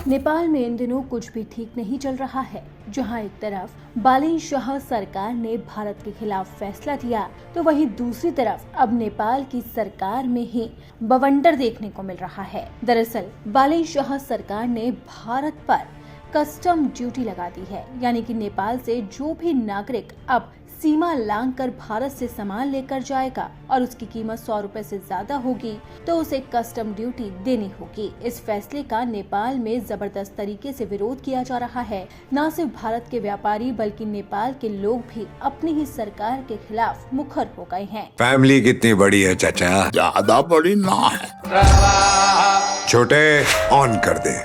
नेपाल में इन दिनों कुछ भी ठीक नहीं चल रहा है। जहां एक तरफ बालेन शाह सरकार ने भारत के खिलाफ फैसला दिया, तो वहीं दूसरी तरफ अब नेपाल की सरकार में ही बवंडर देखने को मिल रहा है। दरअसल बालेन शाह सरकार ने भारत पर कस्टम ड्यूटी लगा दी है, यानी कि नेपाल से जो भी नागरिक अब सीमा लांघकर भारत से सामान लेकर जाएगा और उसकी कीमत 100 रुपए से ज्यादा होगी तो उसे कस्टम ड्यूटी देनी होगी। इस फैसले का नेपाल में जबरदस्त तरीके से विरोध किया जा रहा है। न सिर्फ भारत के व्यापारी बल्कि नेपाल के लोग भी अपनी ही सरकार के खिलाफ मुखर हो गए हैं। फैमिली कितनी बड़ी है चाचा? ज्यादा बड़ी ना है। छोटे ऑन कर दे।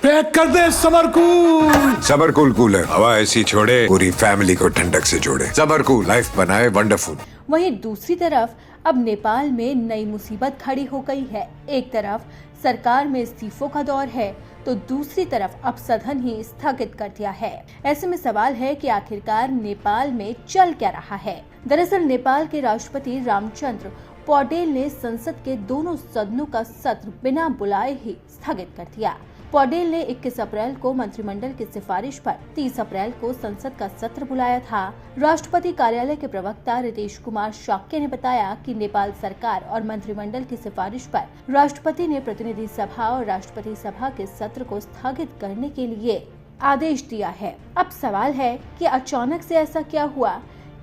पैक कर दे सबरकूल कूलर, हवा ऐसी छोड़े पूरी फैमिली को ठंडक से जोड़े। सबरकूल लाइफ बनाए वंडरफुल। वहीं दूसरी तरफ अब नेपाल में नई मुसीबत खड़ी हो गई है। एक तरफ सरकार में इस्तीफों का दौर है तो दूसरी तरफ अब सदन ही स्थगित कर दिया है। ऐसे में सवाल है कि आखिरकार नेपाल में चल क्या रहा है। दरअसल नेपाल के राष्ट्रपति रामचंद्र पौडेल ने संसद के दोनों सदनों का सत्र बिना बुलाए ही स्थगित कर दिया। पौडेल ने 21 अप्रैल को मंत्रिमंडल की सिफारिश पर 30 अप्रैल को संसद का सत्र बुलाया था। राष्ट्रपति कार्यालय के प्रवक्ता रितेश कुमार शाक्य ने बताया कि नेपाल सरकार और मंत्रिमंडल की सिफारिश पर राष्ट्रपति ने प्रतिनिधि सभा और राष्ट्रपति सभा के सत्र को स्थगित करने के लिए आदेश दिया है। अब सवाल है कि अचानक से ऐसा क्या हुआ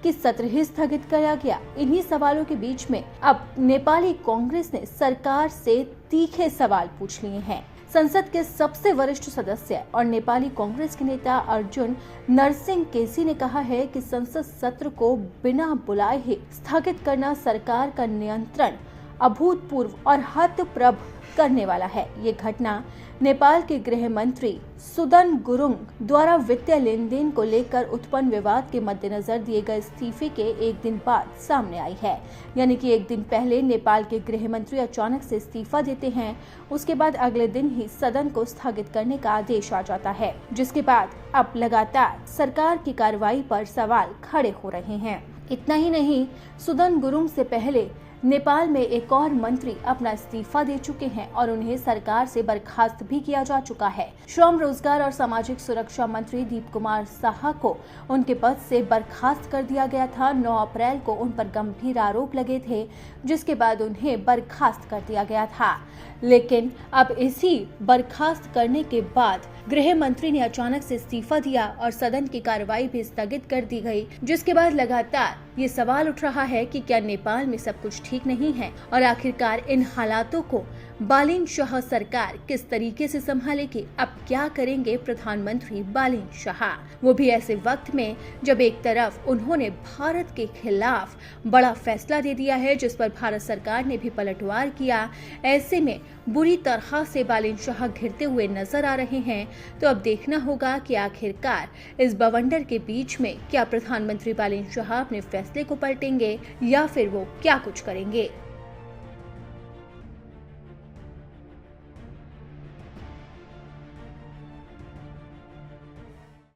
कि सत्र ही स्थगित किया गया। इन्हीं सवालों के बीच में अब नेपाली कांग्रेस ने सरकार से तीखे सवाल पूछ लिए हैं। संसद के सबसे वरिष्ठ सदस्य और नेपाली कांग्रेस के नेता अर्जुन नरसिंह केसी ने कहा है कि संसद सत्र को बिना बुलाए ही स्थगित करना सरकार का नियंत्रण अभूतपूर्व और हतप्रभ करने वाला है। ये घटना नेपाल के गृह मंत्री सुदन गुरुङ द्वारा वित्तीय लेन देन को लेकर उत्पन्न विवाद के मद्देनजर दिए गए इस्तीफे के एक दिन बाद सामने आई है। यानी कि एक दिन पहले नेपाल के गृह मंत्री अचानक से इस्तीफा देते हैं, उसके बाद अगले दिन ही सदन को स्थगित करने का आदेश आ जाता है, जिसके बाद अब लगातार सरकार की कार्रवाई पर सवाल खड़े हो रहे हैं। इतना ही नहीं, सुदन गुरुङ से पहले नेपाल में एक और मंत्री अपना इस्तीफा दे चुके हैं और उन्हें सरकार से बर्खास्त भी किया जा चुका है। श्रम, रोजगार और सामाजिक सुरक्षा मंत्री दीप कुमार साहा को उनके पद से बर्खास्त कर दिया गया था। 9 अप्रैल को उन पर गंभीर आरोप लगे थे, जिसके बाद उन्हें बर्खास्त कर दिया गया था। लेकिन अब इसी बर्खास्त करने के बाद गृह मंत्री ने अचानक से इस्तीफा दिया और सदन की कार्रवाई भी स्थगित कर दी गई, जिसके बाद लगातार ये सवाल उठ रहा है कि क्या नेपाल में सब कुछ ठीक नहीं है और आखिरकार इन हालातों को बालेन शाह सरकार किस तरीके से संभालेगी। अब क्या करेंगे प्रधानमंत्री बालेन शाह, वो भी ऐसे वक्त में जब एक तरफ उन्होंने भारत के खिलाफ बड़ा फैसला दे दिया है, जिस पर भारत सरकार ने भी पलटवार किया। ऐसे में बुरी तरह से बालेन शाह घिरते हुए नजर आ रहे हैं। तो अब देखना होगा कि आखिरकार इस बवंडर के बीच में क्या प्रधानमंत्री बालेन शाह अपने फैसले को पलटेंगे या फिर वो क्या कुछ करेंगे।